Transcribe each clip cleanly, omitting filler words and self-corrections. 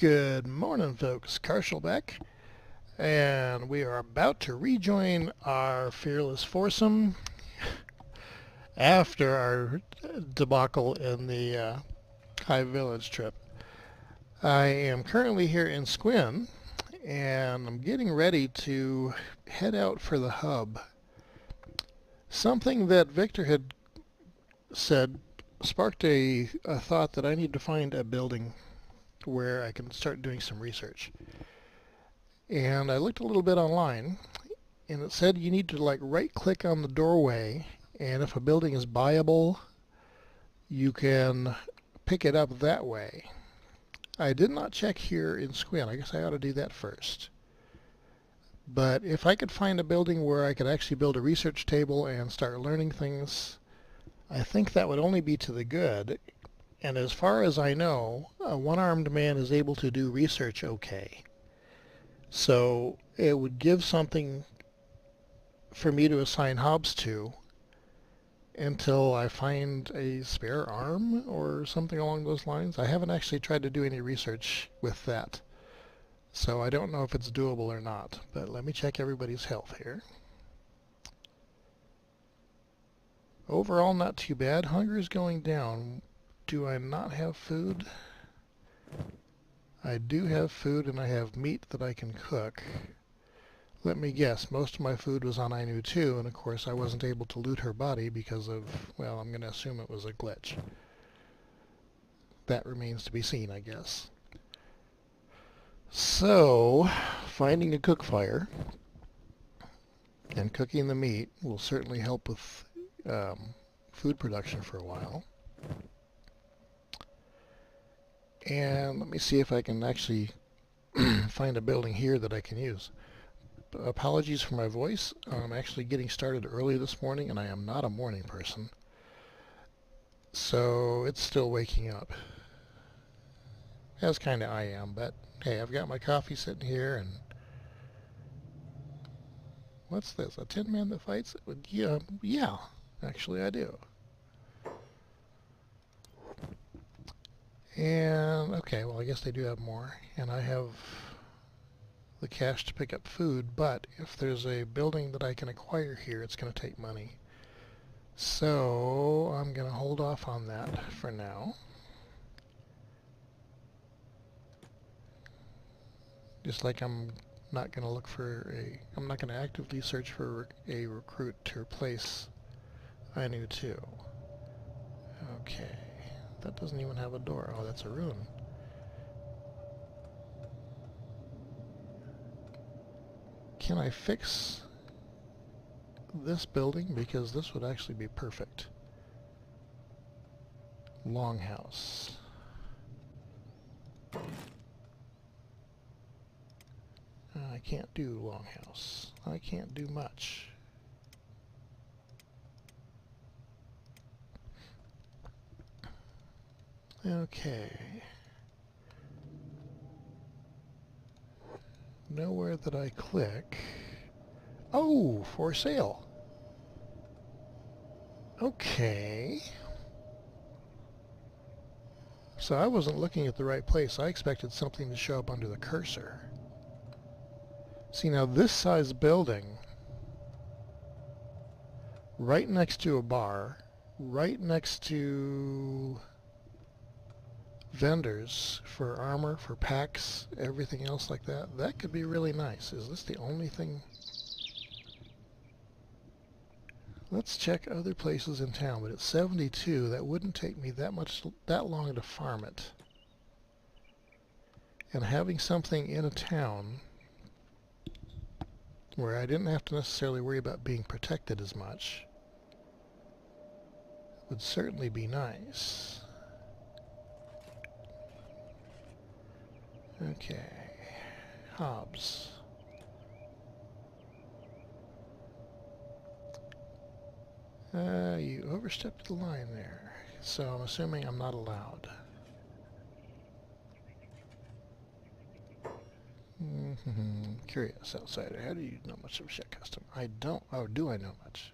Good morning, folks. Karshel back, and we are about to rejoin our fearless foursome after our debacle in the High Village trip. I am currently here in Squin, and I'm getting ready to head out for the hub. Something that Victor had said sparked a thought that I need to find a building where I can start doing some research. And I looked a little bit online, and it said you need to right click on the doorway, and if a building is buyable, you can pick it up that way. I did not check here in Squin. I guess I ought to do that first. But if I could find a building where I could actually build a research table and start learning things, I think that would only be to the good. And as far as I know, a one-armed man is able to do research okay. So it would give something for me to assign hobs to until I find a spare arm or something along those lines. I haven't actually tried to do any research with that, so I don't know if it's doable or not. But let me check everybody's health here. Overall, not too bad. Hunger is going down. Do I not have food? I do have food, and I have meat that I can cook. Let me guess, most of my food was on Ainu 2, and of course I wasn't able to loot her body because of, well, I'm going to assume it was a glitch. That remains to be seen, I guess. So, finding a cook fire and cooking the meat will certainly help with food production for a while. And let me see if I can actually find a building here that I can use. Apologies for my voice. I'm actually getting started early this morning, and I am not a morning person. So it's still waking up. As kind of I am, but hey, I've got my coffee sitting here, and what's this? A tin man that fights? Yeah, actually I do. And, okay, well, I guess they do have more. And I have the cash to pick up food, but if there's a building that I can acquire here, it's going to take money. So, I'm going to hold off on that for now. Just like I'm not going to look for I'm not going to actively search for a recruit to replace Ainu 2. Okay. That doesn't even have a door. Oh, that's a rune. Can I fix this building? Because this would actually be perfect. Longhouse. I can't do longhouse. I can't do much. Okay. Nowhere that I click. Oh, for sale. Okay. So I wasn't looking at the right place. I expected something to show up under the cursor. See, now this size building, right next to a bar, right next to vendors for armor, for packs, everything else like that. That could be really nice. Is this the only thing? Let's check other places in town, but it's 72. That wouldn't take me that long to farm it. And having something in a town where I didn't have to necessarily worry about being protected as much would certainly be nice. Okay, Hobbs. You overstepped the line there, so I'm assuming I'm not allowed. Curious outsider, how do you know much of Czech custom? I don't. Oh, do I know much?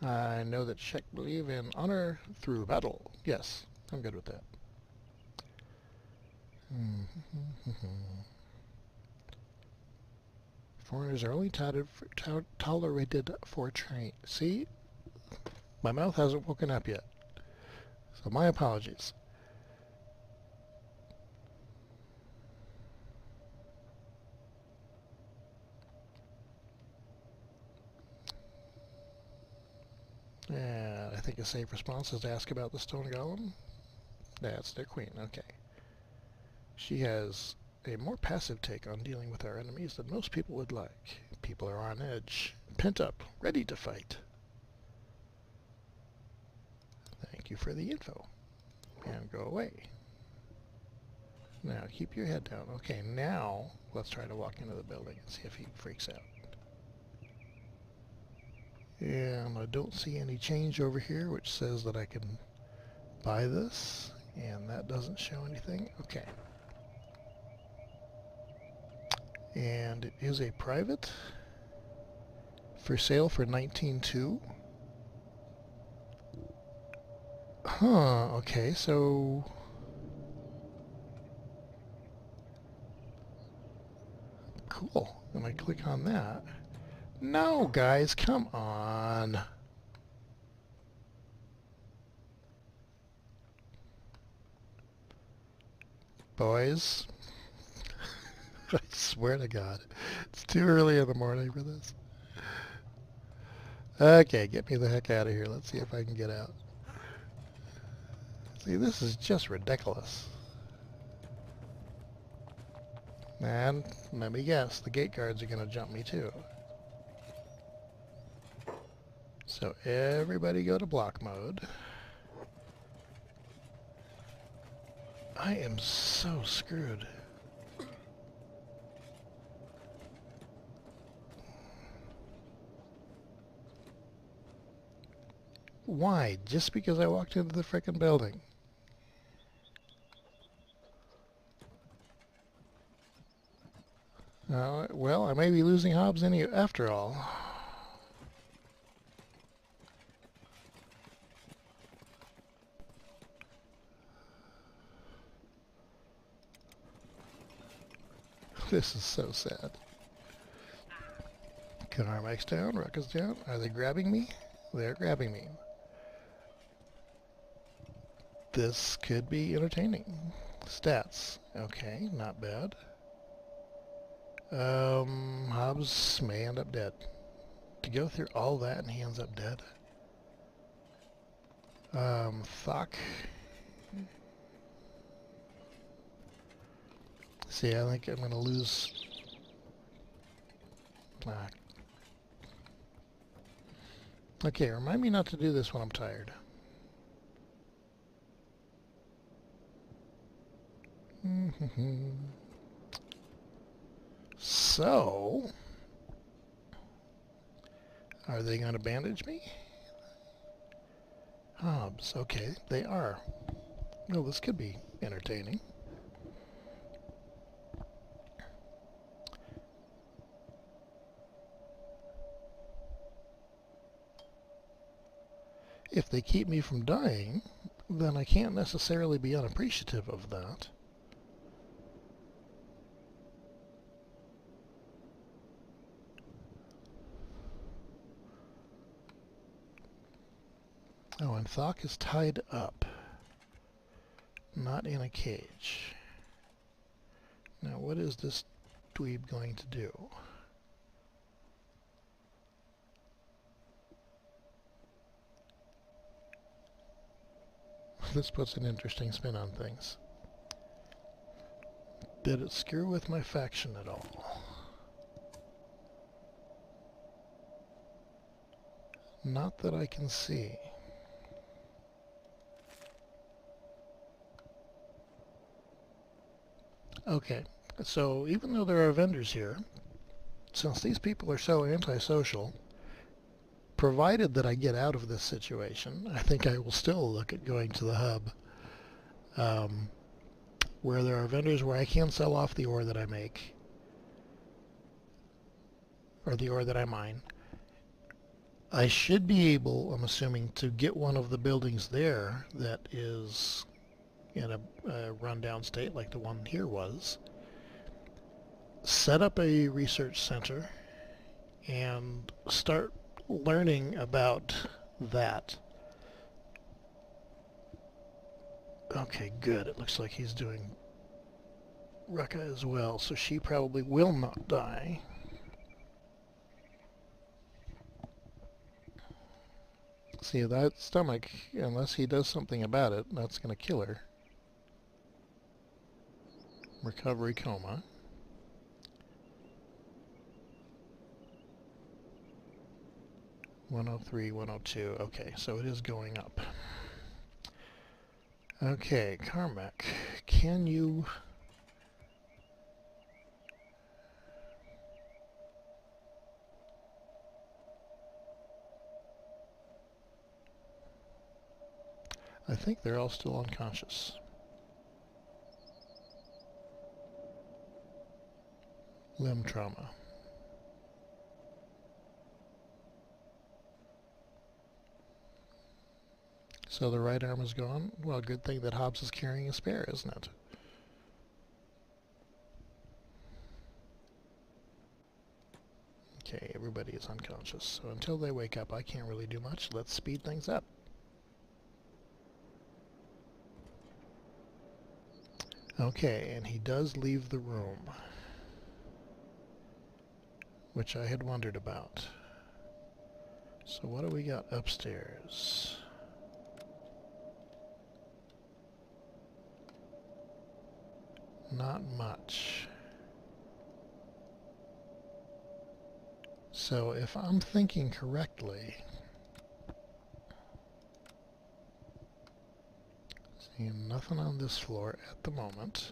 I know that Czech believe in honor through battle. Yes, I'm good with that. Foreigners are only tolerated for train. See? My mouth hasn't woken up yet. So my apologies. And I think a safe response is to ask about the stone golem. That's their queen, okay. She has a more passive take on dealing with our enemies than most people would like. People are on edge, pent up, ready to fight. Thank you for the info. And go away. Now keep your head down. Okay, now let's try to walk into the building and see if he freaks out. And I don't see any change over here which says that I can buy this, and that doesn't show anything. Okay. And it is a private for sale for 19.2. Huh, okay, so cool. And I click on that. No, guys, come on. Boys, I swear to God, it's too early in the morning for this. Okay, get me the heck out of here. Let's see if I can get out. See, this is just ridiculous. And let me guess, the gate guards are going to jump me too. So everybody go to block mode. I am so screwed. Why? Just because I walked into the frickin' building. Well, I may be losing Hobbs after all. This is so sad. Karmech's down, Ruck is down. Are they grabbing me? They're grabbing me. This could be entertaining. Stats. Okay, not bad. Hobbs may end up dead. To go through all that and he ends up dead. Fuck. See, I think I'm gonna lose. Okay, remind me not to do this when I'm tired. So, are they going to bandage me? Hobbs, okay, they are. Well, this could be entertaining. If they keep me from dying, then I can't necessarily be unappreciative of that. Oh, and Thok is tied up, not in a cage. Now, what is this dweeb going to do? This puts an interesting spin on things. Did it screw with my faction at all? Not that I can see. Okay, so even though there are vendors here, since these people are so antisocial, provided that I get out of this situation, I think I will still look at going to the hub, where there are vendors where I can sell off the ore that I make, or the ore that I mine. I should be able, I'm assuming, to get one of the buildings there that is in a rundown state like the one here was, set up a research center and start learning about that. Okay, good. It looks like he's doing Rucka as well, so she probably will not die. See, that stomach, unless he does something about it, that's going to kill her. Recovery coma. $103, $102. Okay, so it is going up. Okay, Karmech, can you... I think they're all still unconscious. Limb trauma. So the right arm is gone? Well, good thing that Hobbs is carrying a spare, isn't it? Okay, everybody is unconscious. So until they wake up, I can't really do much. Let's speed things up. Okay, and he does leave the room, which I had wondered about. So what do we got upstairs? Not much. So if I'm thinking correctly, seeing nothing on this floor at the moment.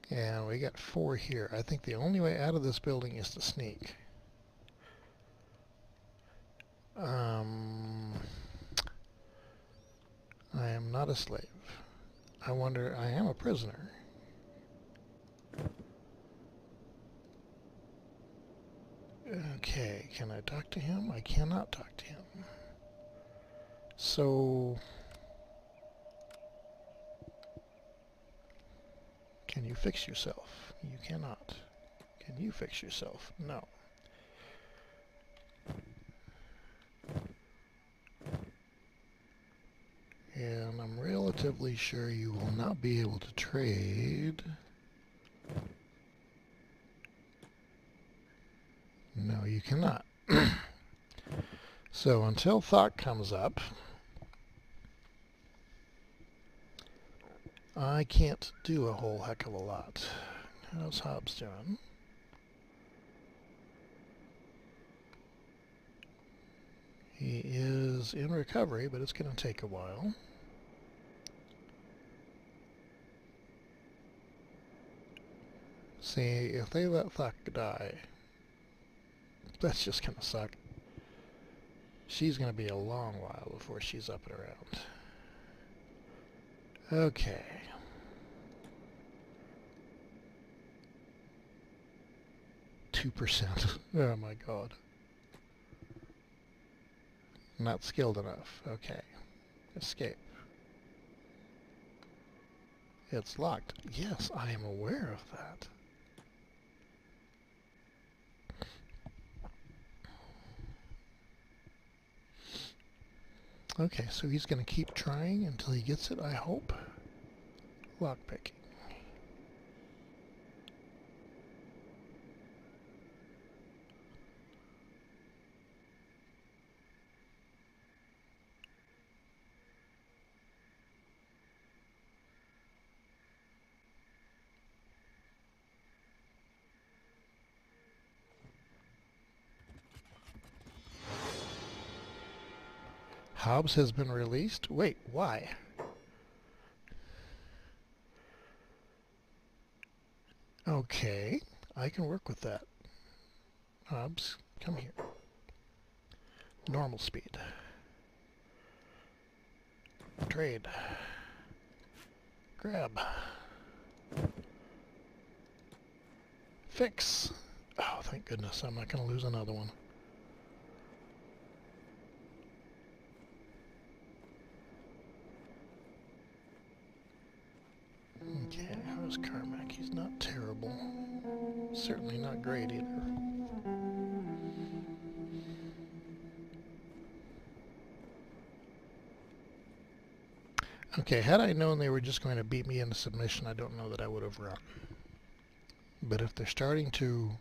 And we got 4 here. I think the only way out of this building is to sneak. I am not a slave. I wonder, I am a prisoner. Okay, can I talk to him? I cannot talk to him. So, can you fix yourself? You cannot. Can you fix yourself? No. And I'm relatively sure you will not be able to trade. No, you cannot. So until Thought comes up, I can't do a whole heck of a lot. How's Hobbs doing? He is in recovery, but it's going to take a while. See, if they let Thok die, that's just going to suck. She's going to be a long while before she's up and around. Okay. %. Oh my god. Not skilled enough. Okay. Escape. It's locked. Yes, I am aware of that. Okay, so he's going to keep trying until he gets it, I hope. Lockpicking. Hobbs has been released? Wait, why? Okay, I can work with that. Hobbs, come here. Normal speed. Trade. Grab. Fix. Oh, thank goodness, I'm not going to lose another one. Okay, how's Karmech? He's not terrible. Certainly not great either. Okay, had I known they were just going to beat me into submission, I don't know that I would have run. But if they're starting to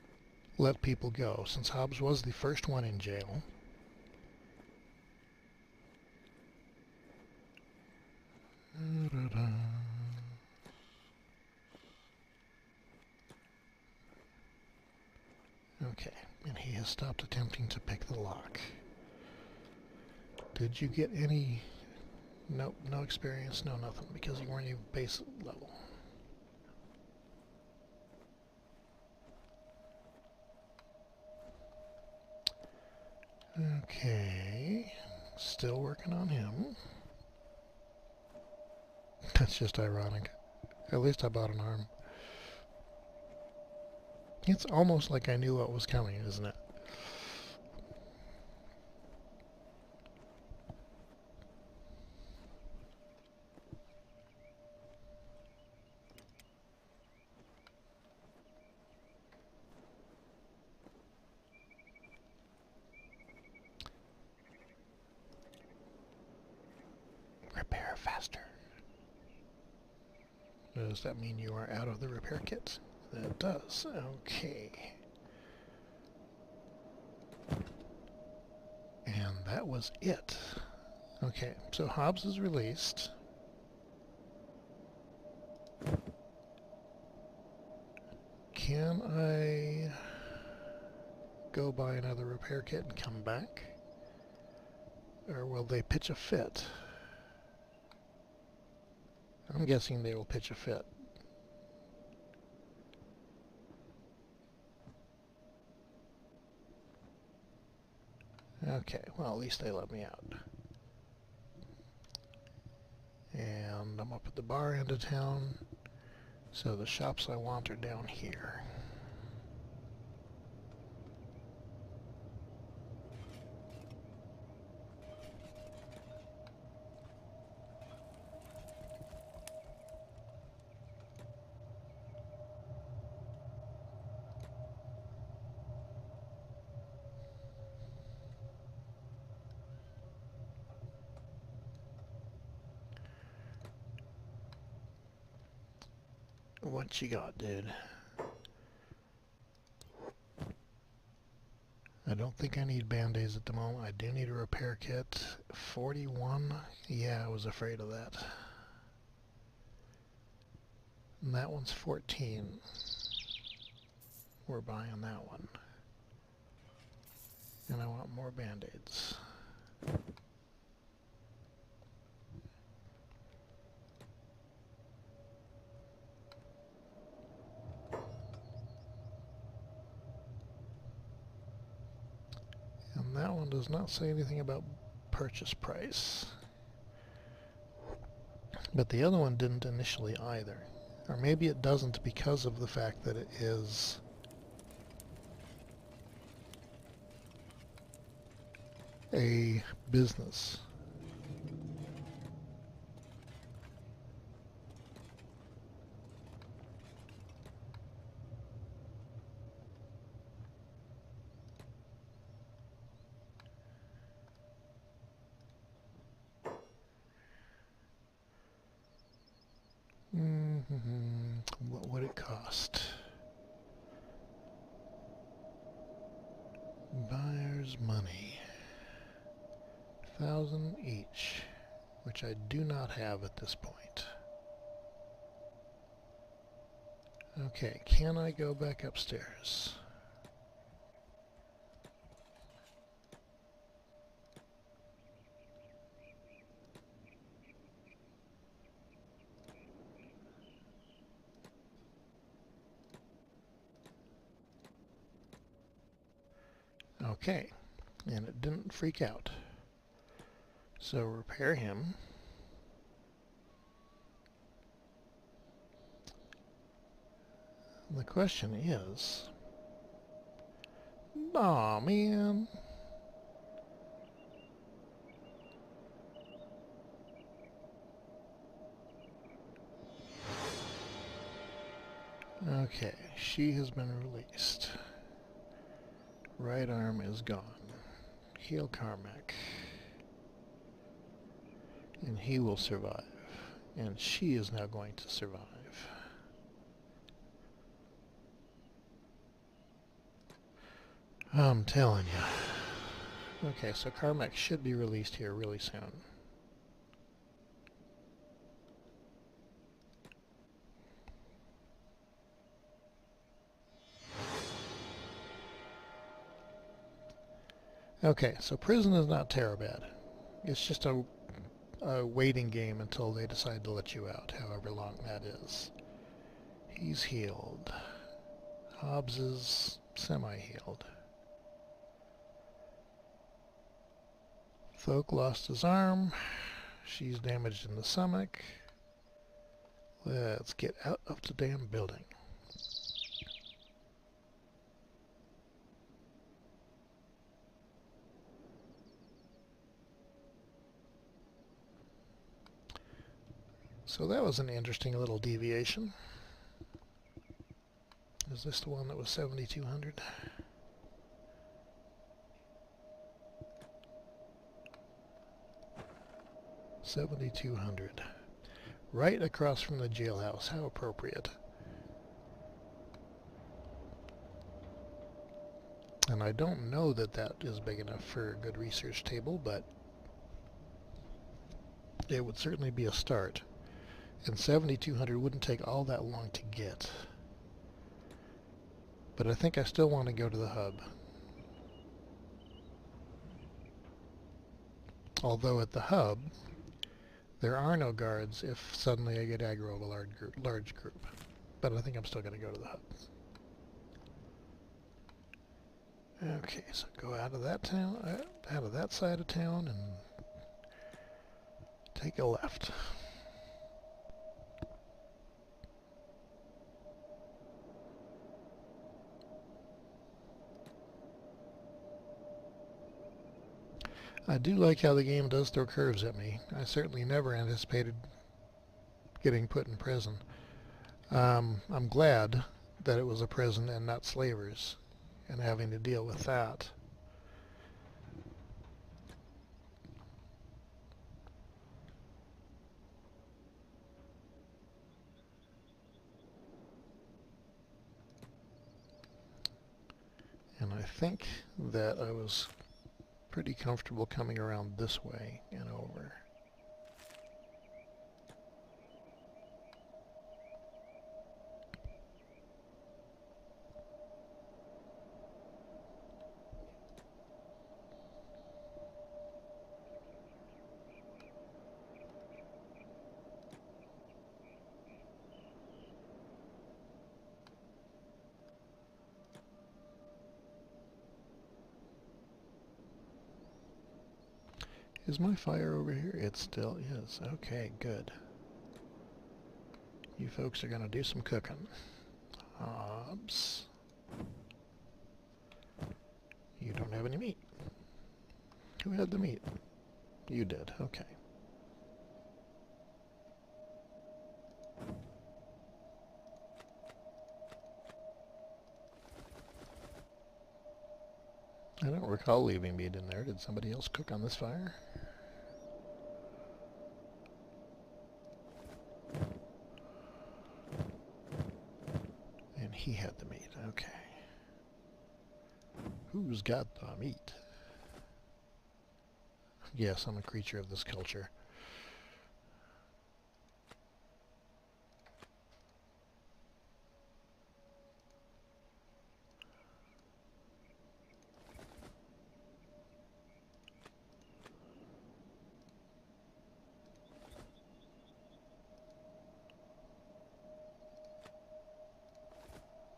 let people go, since Hobbs was the first one in jail, okay, and he has stopped attempting to pick the lock. Did you get any? Nope, no experience, no nothing, because you weren't even base level. Okay, still working on him. That's just ironic. At least I bought an arm. It's almost like I knew what was coming, isn't it? Repair faster. Does that mean you are out of the repair kits? That does. Okay. And that was it. Okay, so Hobbs is released. Can I go buy another repair kit and come back? Or will they pitch a fit? I'm guessing they will pitch a fit. Okay, well at least they let me out. And I'm up at the bar end of town, so the shops I want are down here. What you got, dude? I don't think I need band-aids at the moment. I do need a repair kit. 41? Yeah, I was afraid of that. And that one's 14. We're buying that one. And I want more band-aids. And that one does not say anything about purchase price. But the other one didn't initially either. Or maybe it doesn't because of the fact that it is a business. What would it cost? Buyer's money. 1,000 each, which I do not have at this point. Okay, can I go back upstairs? Okay, and it didn't freak out. So repair him. The question is, aw man, Okay, she has been released. Right arm is gone. Heal Karmech. And he will survive. And she is now going to survive. I'm telling you. Okay, so Karmech should be released here really soon. Okay, so prison is not terrible bad. It's just a waiting game until they decide to let you out, however long that is. He's healed. Hobbs is semi-healed. Folk lost his arm. She's damaged in the stomach. Let's get out of the damn building. So that was an interesting little deviation. Is this the one that was 7,200? $7,200. Right across from the jailhouse. How appropriate. And I don't know that that is big enough for a good research table, but it would certainly be a start. And 7,200 wouldn't take all that long to get. But I think I still want to go to the hub. Although at the hub, there are no guards if suddenly I get aggro of a large group. But I think I'm still going to go to the hub. Okay, so go out of that town, out of that side of town, and take a left. I do like how the game does throw curves at me. I certainly never anticipated getting put in prison. I'm glad that it was a prison and not slavers, and having to deal with that. And I think that I was pretty comfortable coming around this way and over. Is my fire over here? It still is. Okay, good. You folks are going to do some cooking. Hobbs. You don't have any meat. Who had the meat? You did. Okay. I don't recall leaving meat in there. Did somebody else cook on this fire? And he had the meat. Okay. Who's got the meat? Yes, I'm a creature of this culture.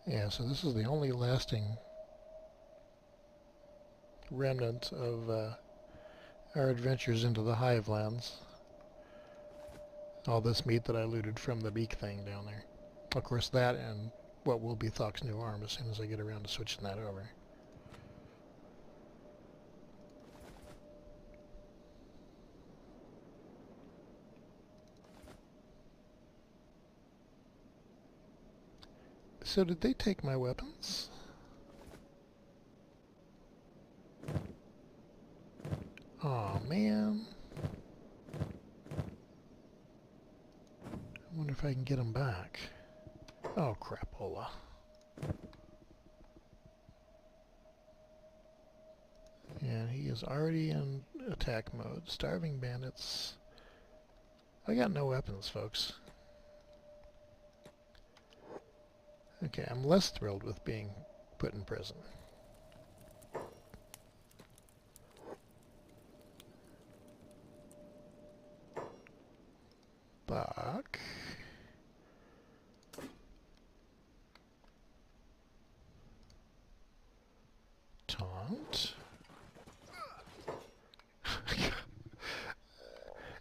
Yeah, so this is the only lasting remnant of our adventures into the Hivelands. All this meat that I looted from the beak thing down there. Of course that and what will be Thok's new arm as soon as I get around to switching that over. So did they take my weapons? Aw, man. I wonder if I can get them back. Oh, crapola. And he is already in attack mode. Starving bandits. I got no weapons, folks. Okay, I'm less thrilled with being put in prison. Buck. Taunt.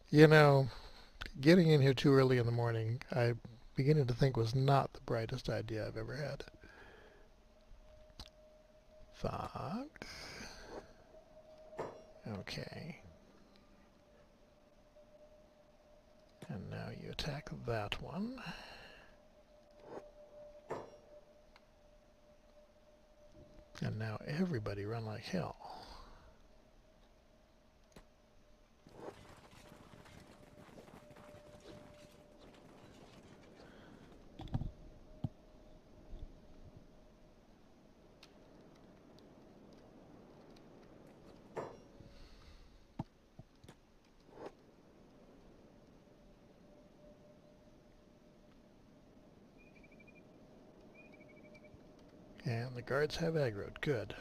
You know, getting in here too early in the morning, I'm beginning to think was not the brightest idea I've ever had. Fog. Okay. And now you attack that one. And now everybody run like hell. And the guards have aggroed. Good.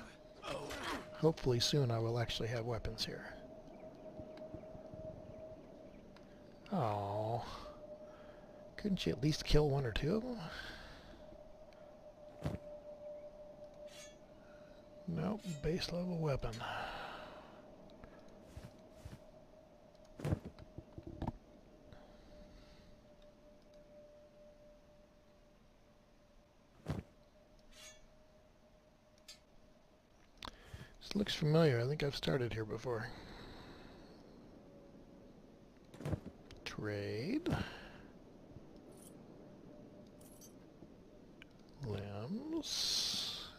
Hopefully soon I will actually have weapons here. Oh, couldn't you at least kill one or two of them? Nope, base level weapon. This looks familiar. I think I've started here before. Trade. Limbs.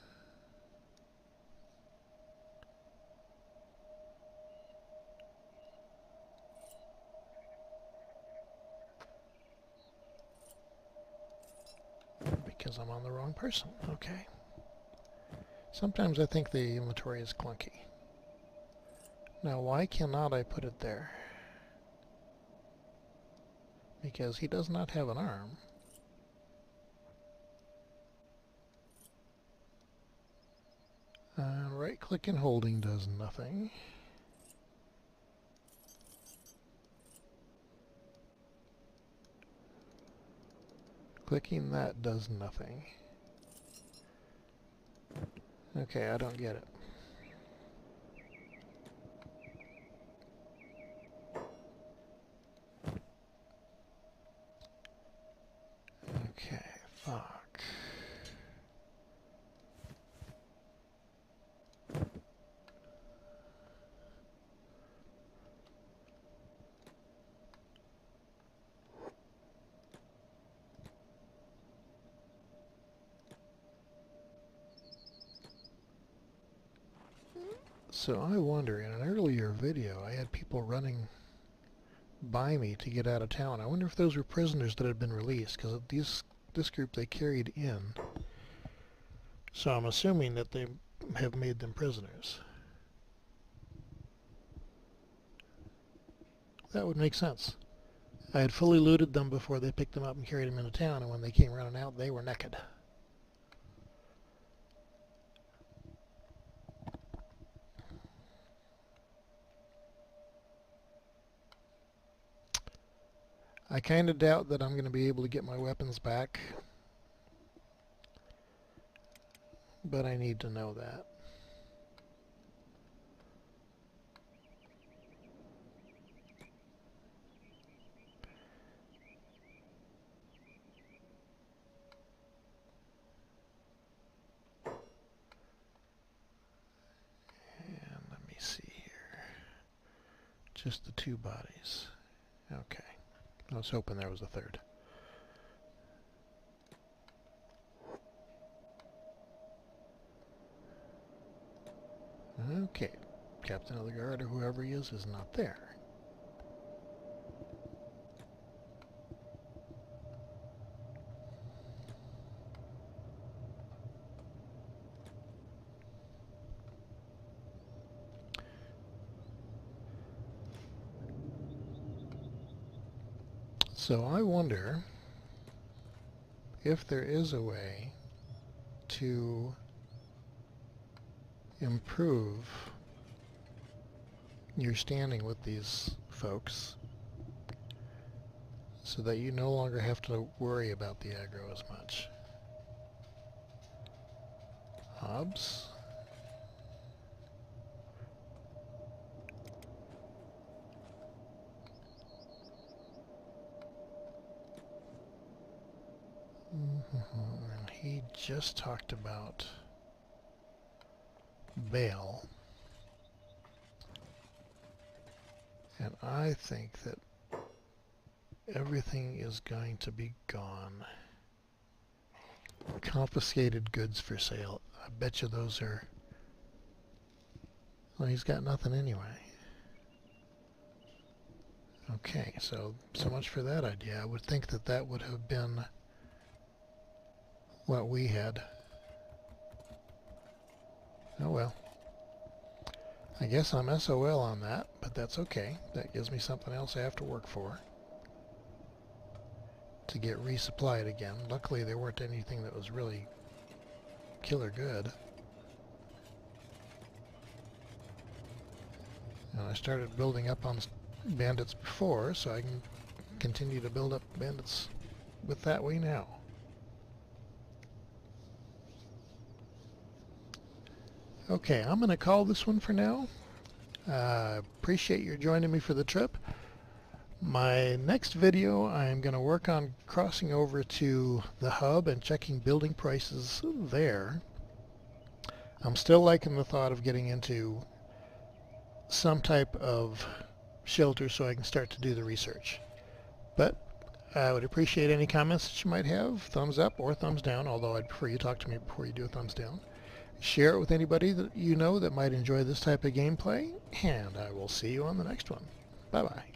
Because I'm on the wrong person. Okay. Sometimes I think the inventory is clunky. Now, why cannot I put it there? Because he does not have an arm. Right-click and holding does nothing. Clicking that does nothing. Okay, I don't get it. Okay, fuck. So I wonder, in an earlier video, I had people running by me to get out of town. I wonder if those were prisoners that had been released, because this group they carried in. So I'm assuming that they have made them prisoners. That would make sense. I had fully looted them before they picked them up and carried them into town, and when they came running out, they were naked. I kind of doubt that I'm going to be able to get my weapons back, but I need to know that. And let me see here. Just the two bodies. Okay. I was hoping there was a third. Okay, Captain of the Guard or whoever he is not there. So I wonder if there is a way to improve your standing with these folks so that you no longer have to worry about the aggro as much. Hobbs. And he just talked about bail. And I think that everything is going to be gone. Confiscated goods for sale. I bet you those are... Well, he's got nothing anyway. Okay, so much for that idea. I would think that that would have been what we had. Oh well. I guess I'm SOL on that, but that's okay. That gives me something else I have to work for to get resupplied again. Luckily there weren't anything that was really killer good. And I started building up on bandits before, so I can continue to build up bandits with that way now. Okay, I'm going to call this one for now. Appreciate your joining me for the trip. My next video, I'm going to work on crossing over to the hub and checking building prices there. I'm still liking the thought of getting into some type of shelter so I can start to do the research. But I would appreciate any comments that you might have, thumbs up or thumbs down, although I'd prefer you talk to me before you do a thumbs down. Share it with anybody that you know that might enjoy this type of gameplay, and I will see you on the next one. Bye-bye.